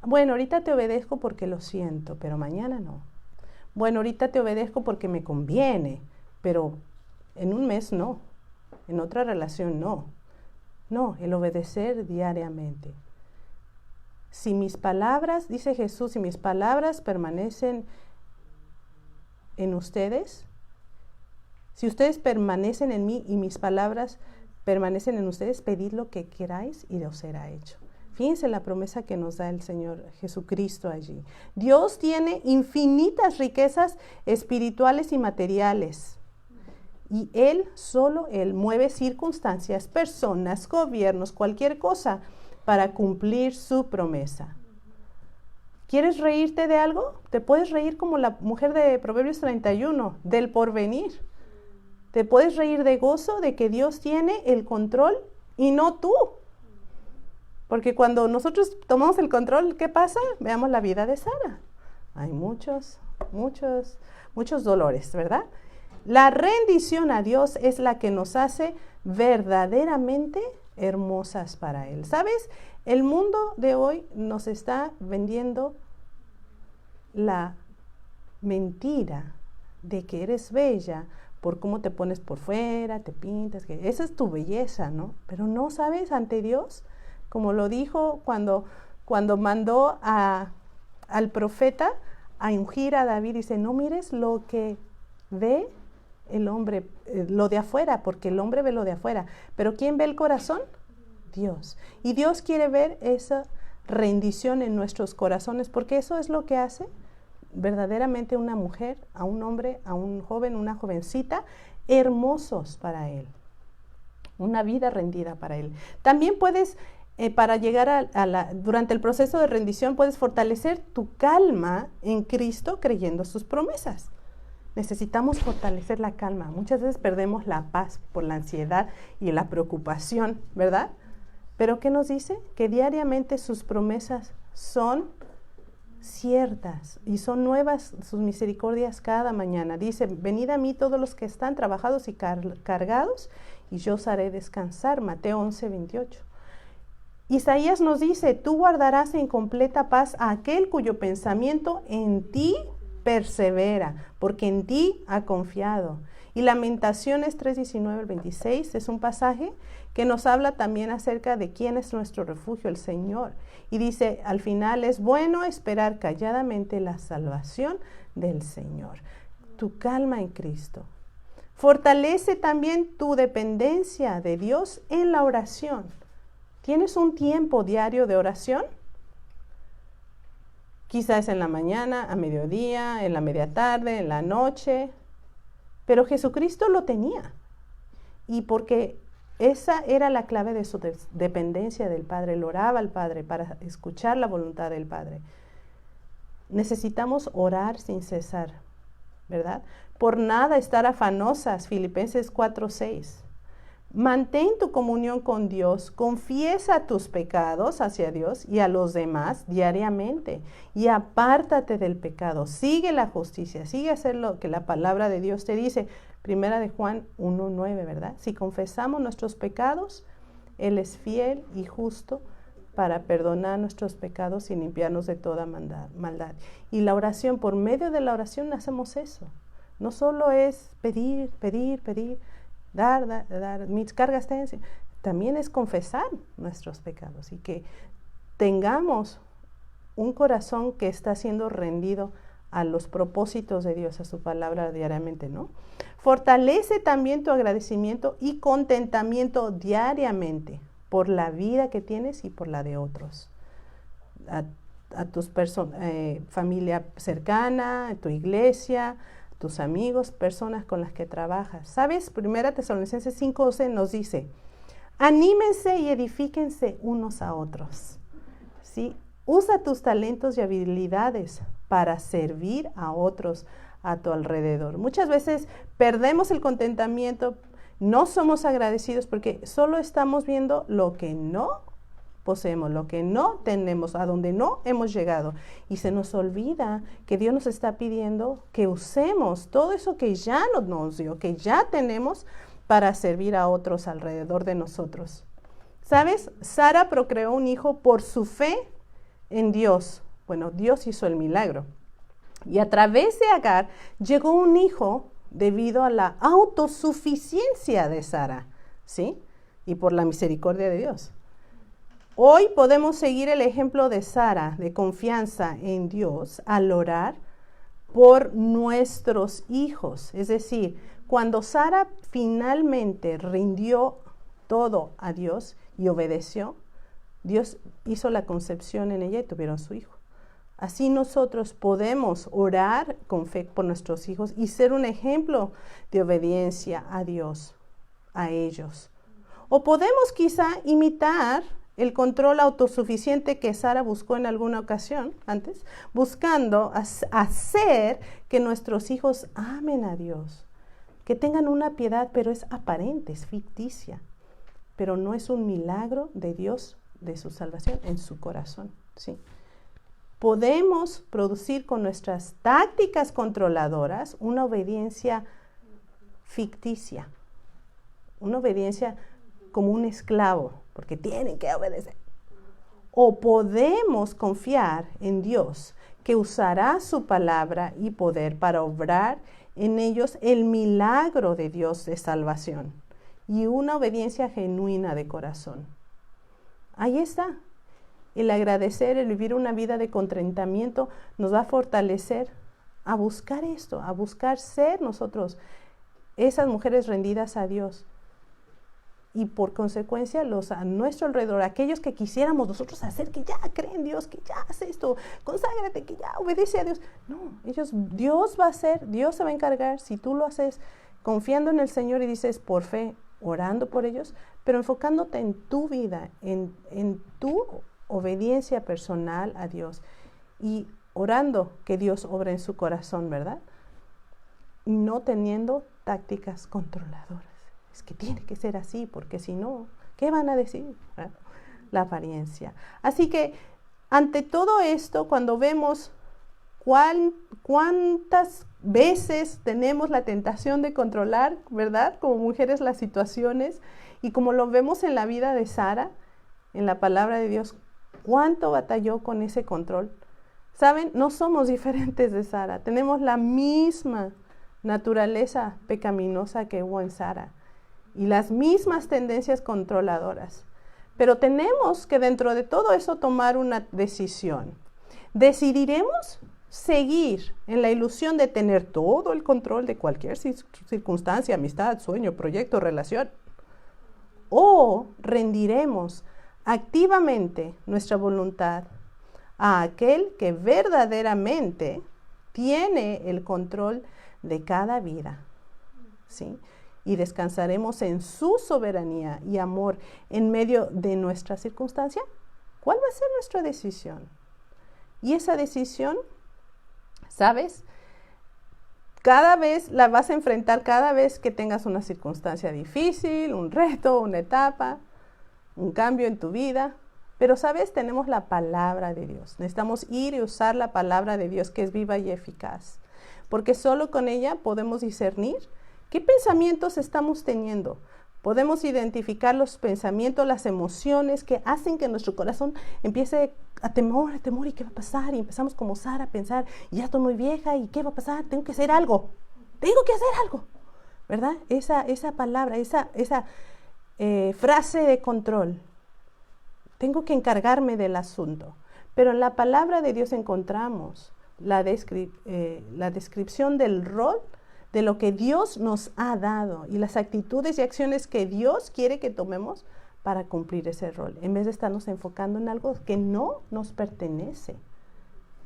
Bueno, ahorita te obedezco porque lo siento, pero mañana no. Bueno, ahorita te obedezco porque me conviene, pero en un mes no. En otra relación no. No, el obedecer diariamente. Si mis palabras, dice Jesús, si mis palabras permanecen en ustedes, si ustedes permanecen en mí y mis palabras permanecen en ustedes, pedid lo que queráis y os será hecho. Fíjense la promesa que nos da el Señor Jesucristo allí. Dios tiene infinitas riquezas espirituales y materiales. Y Solo Él mueve circunstancias, personas, gobiernos, cualquier cosa para cumplir su promesa. ¿Quieres reírte de algo? Te puedes reír como la mujer de Proverbios 31, del porvenir. Te puedes reír de gozo de que Dios tiene el control y no tú. Porque cuando nosotros tomamos el control, ¿qué pasa? Veamos la vida de Sara. Hay muchos dolores, ¿verdad? La rendición a Dios es la que nos hace verdaderamente hermosas para Él. ¿Sabes? El mundo de hoy nos está vendiendo la mentira de que eres bella por cómo te pones por fuera, te pintas, que esa es tu belleza, ¿no? Pero no, ¿sabes? Ante Dios, como lo dijo cuando mandó al profeta a ungir a David, dice, no mires lo que ve el hombre, lo de afuera, porque el hombre ve lo de afuera. Pero ¿quién ve el corazón? Dios. Y Dios quiere ver esa rendición en nuestros corazones, porque eso es lo que hace verdaderamente una mujer, a un hombre, a un joven, una jovencita, hermosos para Él. Una vida rendida para Él. También puedes, para llegar durante el proceso de rendición, puedes fortalecer tu calma en Cristo creyendo sus promesas. Necesitamos fortalecer la calma. Muchas veces perdemos la paz por la ansiedad y la preocupación, ¿verdad? Pero ¿qué nos dice? Que diariamente sus promesas son ciertas y son nuevas sus misericordias cada mañana. Dice, venid a mí todos los que están trabajados y cargados y yo os haré descansar. Mateo 11:28. Isaías nos dice, tú guardarás en completa paz a aquel cuyo pensamiento en ti persevera, porque en ti ha confiado. Y Lamentaciones 3:19-26 es un pasaje que nos habla también acerca de quién es nuestro refugio, el Señor. Y dice, al final es bueno esperar calladamente la salvación del Señor. Tu calma en Cristo. Fortalece también tu dependencia de Dios en la oración. ¿Tienes un tiempo diario de oración? Quizás en la mañana, a mediodía, en la media tarde, en la noche. Pero Jesucristo lo tenía. Y porque esa era la clave de su dependencia del Padre. Él oraba al Padre para escuchar la voluntad del Padre. Necesitamos orar sin cesar, ¿verdad? Por nada estar afanosas, Filipenses 4:6. Mantén tu comunión con Dios, confiesa tus pecados hacia Dios y a los demás diariamente y apártate del pecado, sigue la justicia, sigue hacer lo que la palabra de Dios te dice. Primera de Juan 1:9, ¿verdad? Si confesamos nuestros pecados, Él es fiel y justo para perdonar nuestros pecados y limpiarnos de toda maldad. Y la oración, por medio de la oración hacemos eso. No solo es pedir, dar, mis cargas tense, también es confesar nuestros pecados y que tengamos un corazón que está siendo rendido a los propósitos de Dios, a su palabra diariamente, ¿no? Fortalece también tu agradecimiento y contentamiento diariamente por la vida que tienes y por la de otros. A tus familia cercana, a tu iglesia, tus amigos, personas con las que trabajas. ¿Sabes? 1 Tesalonicenses 5:11 nos dice, anímense y edifíquense unos a otros. ¿Sí? Usa tus talentos y habilidades para servir a otros a tu alrededor. Muchas veces perdemos el contentamiento, no somos agradecidos porque solo estamos viendo lo que no poseemos, lo que no tenemos, a donde no hemos llegado. Y se nos olvida que Dios nos está pidiendo que usemos todo eso que ya nos dio, que ya tenemos para servir a otros alrededor de nosotros. ¿Sabes? Sara procreó un hijo por su fe en Dios. Bueno, Dios hizo el milagro. Y a través de Agar llegó un hijo debido a la autosuficiencia de Sara, ¿sí? Y por la misericordia de Dios. Hoy podemos seguir el ejemplo de Sara, de confianza en Dios, al orar por nuestros hijos. Es decir, cuando Sara finalmente rindió todo a Dios y obedeció, Dios hizo la concepción en ella y tuvieron su hijo. Así nosotros podemos orar con fe por nuestros hijos y ser un ejemplo de obediencia a Dios, a ellos. O podemos quizá imitar el control autosuficiente que Sara buscó en alguna ocasión antes, buscando hacer que nuestros hijos amen a Dios, que tengan una piedad, pero es aparente, es ficticia, pero no es un milagro de Dios, de su salvación en su corazón, ¿sí? Podemos producir con nuestras tácticas controladoras una obediencia ficticia, una obediencia como un esclavo, porque tienen que obedecer. O podemos confiar en Dios, que usará su palabra y poder para obrar en ellos el milagro de Dios de salvación y una obediencia genuina de corazón. Ahí está. El agradecer, el vivir una vida de contentamiento nos va a fortalecer a buscar esto, a buscar ser nosotros esas mujeres rendidas a Dios. Y por consecuencia, los a nuestro alrededor, aquellos que quisiéramos nosotros hacer, que ya creen en Dios, que ya hace esto, conságrate, que ya obedece a Dios. No, Dios va a hacer, Dios se va a encargar. Si tú lo haces confiando en el Señor y dices por fe, orando por ellos, pero enfocándote en tu vida, en tu obediencia personal a Dios y orando que Dios obre en su corazón, ¿verdad? Y no teniendo tácticas controladoras. Es que tiene que ser así, porque si no, ¿qué van a decir? ¿verdad? La apariencia. Así que ante todo esto, cuando vemos cuántas veces tenemos la tentación de controlar, ¿verdad? Como mujeres las situaciones, y como lo vemos en la vida de Sara, en la palabra de Dios, cuánto batalló con ese control. ¿Saben? No somos diferentes de Sara, tenemos la misma naturaleza pecaminosa que hubo en Sara y las mismas tendencias controladoras. Pero tenemos que dentro de todo eso tomar una decisión. ¿Decidiremos seguir en la ilusión de tener todo el control de cualquier circunstancia, amistad, sueño, proyecto, relación? ¿O rendiremos activamente nuestra voluntad a aquel que verdaderamente tiene el control de cada vida? ¿Sí? Y descansaremos en su soberanía y amor en medio de nuestra circunstancia. ¿Cuál va a ser nuestra decisión? Y esa decisión, ¿sabes? Cada vez la vas a enfrentar cada vez que tengas una circunstancia difícil, un reto, una etapa, un cambio en tu vida. Pero, ¿sabes? Tenemos la palabra de Dios. Necesitamos ir y usar la palabra de Dios que es viva y eficaz. Porque solo con ella podemos discernir qué pensamientos estamos teniendo. Podemos identificar los pensamientos, las emociones que hacen que nuestro corazón empiece a temor, ¿y qué va a pasar? Y empezamos como Sara a pensar, ya estoy muy vieja, ¿y qué va a pasar? Tengo que hacer algo, ¿verdad? Esa palabra, esa frase de control. Tengo que encargarme del asunto. Pero en la palabra de Dios encontramos la descripción del rol de lo que Dios nos ha dado y las actitudes y acciones que Dios quiere que tomemos para cumplir ese rol, en vez de estarnos enfocando en algo que no nos pertenece,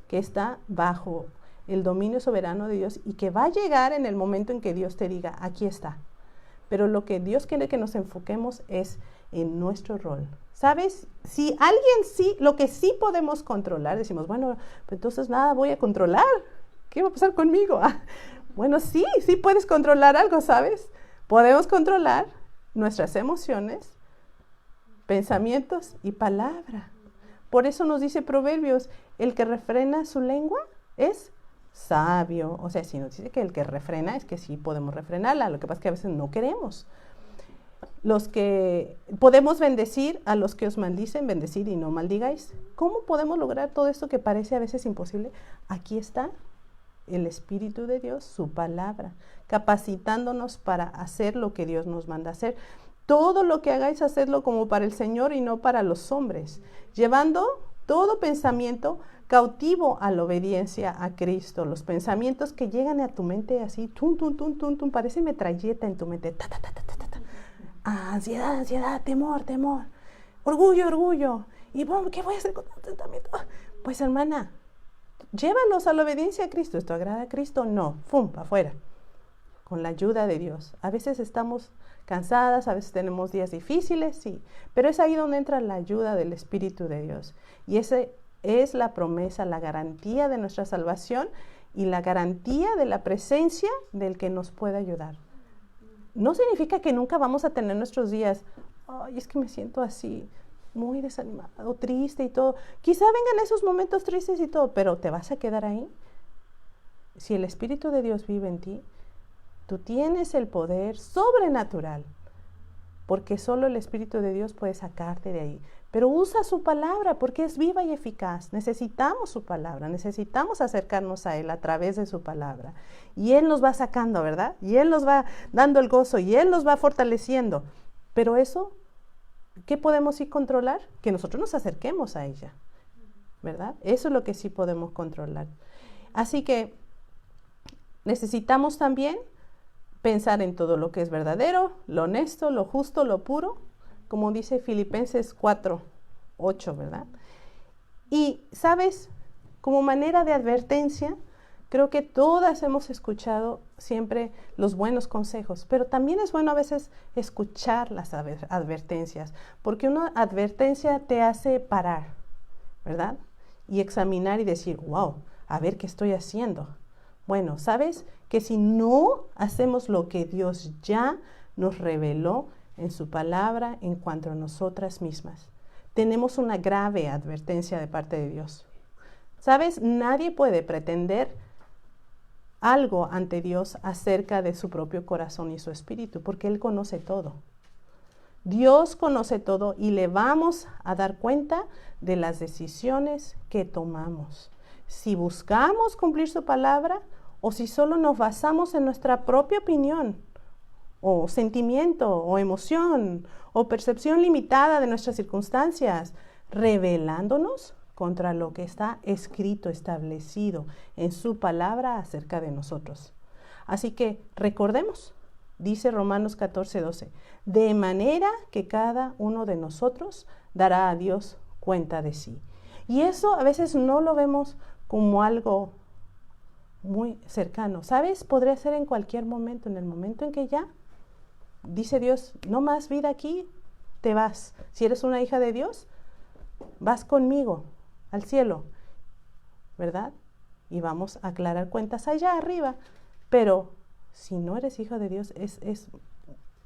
que está bajo el dominio soberano de Dios y que va a llegar en el momento en que Dios te diga, aquí está. Pero lo que Dios quiere que nos enfoquemos es en nuestro rol. ¿Sabes? Si alguien sí, lo que sí podemos controlar, decimos, bueno, pues entonces nada voy a controlar. ¿Qué va a pasar conmigo? Bueno, sí puedes controlar algo, ¿sabes? Podemos controlar nuestras emociones, pensamientos y palabra. Por eso nos dice Proverbios, el que refrena su lengua es sabio. O sea, si nos dice que el que refrena, es que sí podemos refrenarla. Lo que pasa es que a veces no queremos. Los que podemos bendecir a los que os maldicen, bendecid y no maldigáis. ¿Cómo podemos lograr todo esto que parece a veces imposible? Aquí está el Espíritu de Dios, su palabra, capacitándonos para hacer lo que Dios nos manda hacer. Todo lo que hagáis, hacedlo como para el Señor y no para los hombres, llevando todo pensamiento cautivo a la obediencia a Cristo. Los pensamientos que llegan a tu mente así, tum, tum, tum, tum, tum, parece metralleta en tu mente. Ta, ta, ta, ta, ta, ta. Ansiedad, temor, orgullo. ¿Y qué voy a hacer con tanto pensamiento? Pues hermana, llévalos a la obediencia a Cristo. ¿Esto agrada a Cristo? No. ¡Fum! Afuera. Con la ayuda de Dios. A veces estamos cansadas, a veces tenemos días difíciles, sí. Pero es ahí donde entra la ayuda del Espíritu de Dios. Y esa es la promesa, la garantía de nuestra salvación y la garantía de la presencia del que nos puede ayudar. No significa que nunca vamos a tener nuestros días, ay, es que me siento así, muy desanimado, triste y todo. Quizá vengan esos momentos tristes y todo, pero ¿te vas a quedar ahí? Si el Espíritu de Dios vive en ti, tú tienes el poder sobrenatural, porque solo el Espíritu de Dios puede sacarte de ahí. Pero usa su palabra porque es viva y eficaz. Necesitamos su palabra, necesitamos acercarnos a Él a través de su palabra. Y Él nos va sacando, ¿verdad? Y Él nos va dando el gozo y Él nos va fortaleciendo. Pero eso, ¿qué podemos sí controlar? Que nosotros nos acerquemos a ella, ¿verdad? Eso es lo que sí podemos controlar. Así que necesitamos también pensar en todo lo que es verdadero, lo honesto, lo justo, lo puro, como dice Filipenses 4:8, ¿verdad? Y, ¿sabes? Como manera de advertencia, creo que todas hemos escuchado siempre los buenos consejos, pero también es bueno a veces escuchar las advertencias, porque una advertencia te hace parar, ¿verdad? Y examinar y decir, wow, a ver qué estoy haciendo. Bueno, ¿sabes? Que si no hacemos lo que Dios ya nos reveló en su palabra en cuanto a nosotras mismas, tenemos una grave advertencia de parte de Dios. ¿Sabes? Nadie puede pretender algo ante Dios acerca de su propio corazón y su espíritu, porque Él conoce todo. Dios conoce todo y le vamos a dar cuenta de las decisiones que tomamos. Si buscamos cumplir su palabra o si solo nos basamos en nuestra propia opinión o sentimiento o emoción o percepción limitada de nuestras circunstancias, rebelándonos contra lo que está escrito, establecido en su palabra acerca de nosotros. Así que recordemos, dice Romanos 14:12, de manera que cada uno de nosotros dará a Dios cuenta de sí. Y eso a veces no lo vemos como algo muy cercano. ¿Sabes? Podría ser en cualquier momento, en el momento en que ya dice Dios, no más vida aquí, te vas. Si eres una hija de Dios, vas conmigo al cielo, ¿verdad? Y vamos a aclarar cuentas allá arriba. Pero si no eres hijo de Dios, es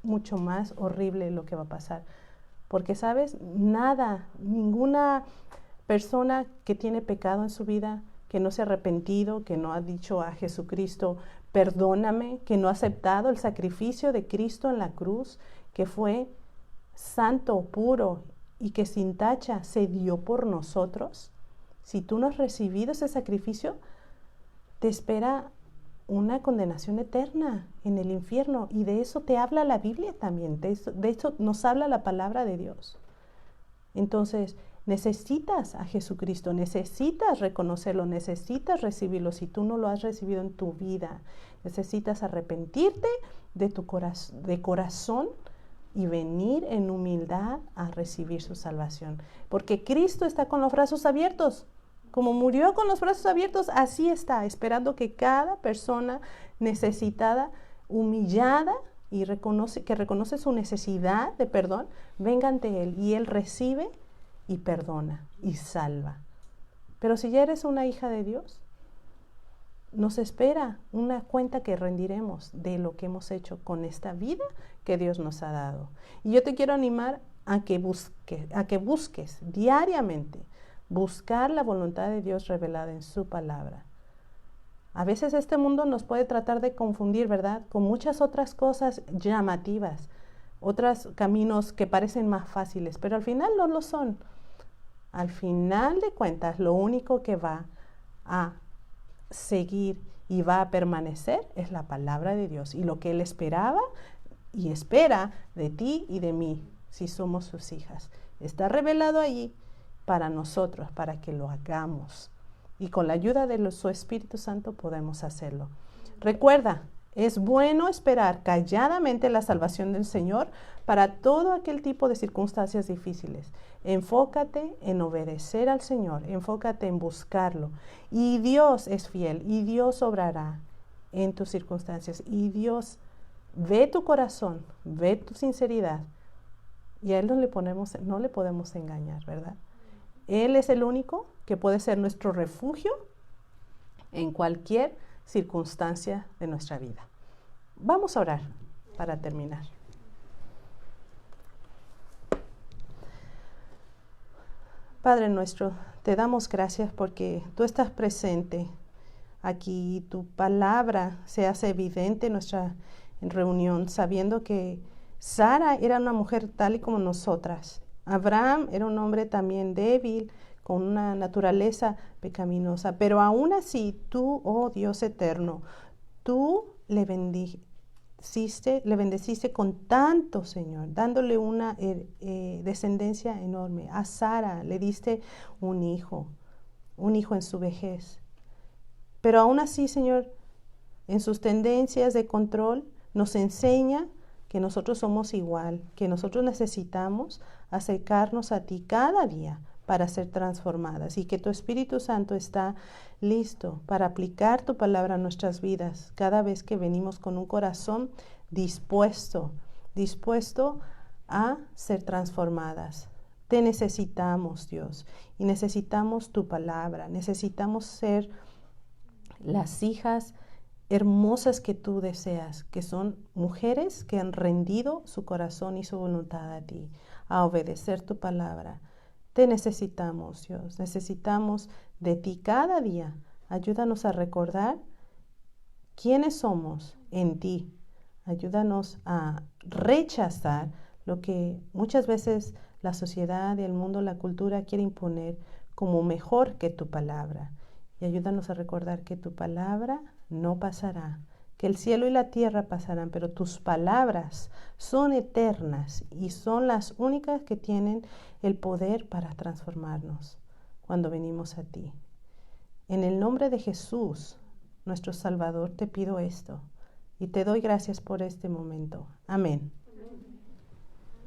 mucho más horrible lo que va a pasar. Porque, ¿sabes? Ninguna persona que tiene pecado en su vida, que no se ha arrepentido, que no ha dicho a Jesucristo, perdóname, que no ha aceptado el sacrificio de Cristo en la cruz, que fue santo, puro y que sin tacha se dio por nosotros. Si tú no has recibido ese sacrificio, te espera una condenación eterna en el infierno. Y de eso te habla la Biblia también. De eso nos habla la palabra de Dios. Entonces, necesitas a Jesucristo, necesitas reconocerlo, necesitas recibirlo. Si tú no lo has recibido en tu vida, necesitas arrepentirte de corazón y venir en humildad a recibir su salvación. Porque Cristo está con los brazos abiertos. Como murió con los brazos abiertos, así está, esperando que cada persona necesitada, humillada y que reconoce su necesidad de perdón, venga ante Él y Él recibe y perdona y salva. Pero si ya eres una hija de Dios, nos espera una cuenta que rendiremos de lo que hemos hecho con esta vida que Dios nos ha dado. Y yo te quiero animar a que busques diariamente buscar la voluntad de Dios revelada en su palabra. A veces este mundo nos puede tratar de confundir, ¿verdad? Con muchas otras cosas llamativas, otros caminos que parecen más fáciles, pero al final no lo son. Al final de cuentas, lo único que va a seguir y va a permanecer es la palabra de Dios y lo que Él esperaba y espera de ti y de mí, si somos sus hijas. Está revelado allí para nosotros, para que lo hagamos. Y con la ayuda de su Espíritu Santo podemos hacerlo. Recuerda, es bueno esperar calladamente la salvación del Señor para todo aquel tipo de circunstancias difíciles. Enfócate en obedecer al Señor, enfócate en buscarlo. Y Dios es fiel y Dios obrará en tus circunstancias. Y Dios ve tu corazón, ve tu sinceridad. Y a Él no le podemos engañar, ¿verdad? Él es el único que puede ser nuestro refugio en cualquier circunstancia de nuestra vida. Vamos a orar para terminar. Padre nuestro, te damos gracias porque tú estás presente aquí y tu palabra se hace evidente en nuestra reunión, sabiendo que Sara era una mujer tal y como nosotras. Abraham era un hombre también débil, con una naturaleza pecaminosa, pero aún así tú, oh Dios eterno, tú le bendeciste con tanto, Señor, dándole una descendencia enorme. A Sara le diste un hijo en su vejez. Pero aún así, Señor, en sus tendencias de control, nos enseña que nosotros somos igual, que nosotros necesitamos acercarnos a ti cada día para ser transformadas y que tu Espíritu Santo está listo para aplicar tu palabra a nuestras vidas cada vez que venimos con un corazón dispuesto a ser transformadas. Te necesitamos, Dios, y necesitamos tu palabra, necesitamos ser las hijas hermosas que tú deseas, que son mujeres que han rendido su corazón y su voluntad a ti, a obedecer tu palabra. Te necesitamos, Dios. Necesitamos de ti cada día. Ayúdanos a recordar quiénes somos en ti. Ayúdanos a rechazar lo que muchas veces la sociedad, el mundo, la cultura quiere imponer como mejor que tu palabra. Y ayúdanos a recordar que tu palabra no pasará, que el cielo y la tierra pasarán, pero tus palabras son eternas y son las únicas que tienen el poder para transformarnos cuando venimos a ti. En el nombre de Jesús, nuestro Salvador, te pido esto y te doy gracias por este momento. Amén.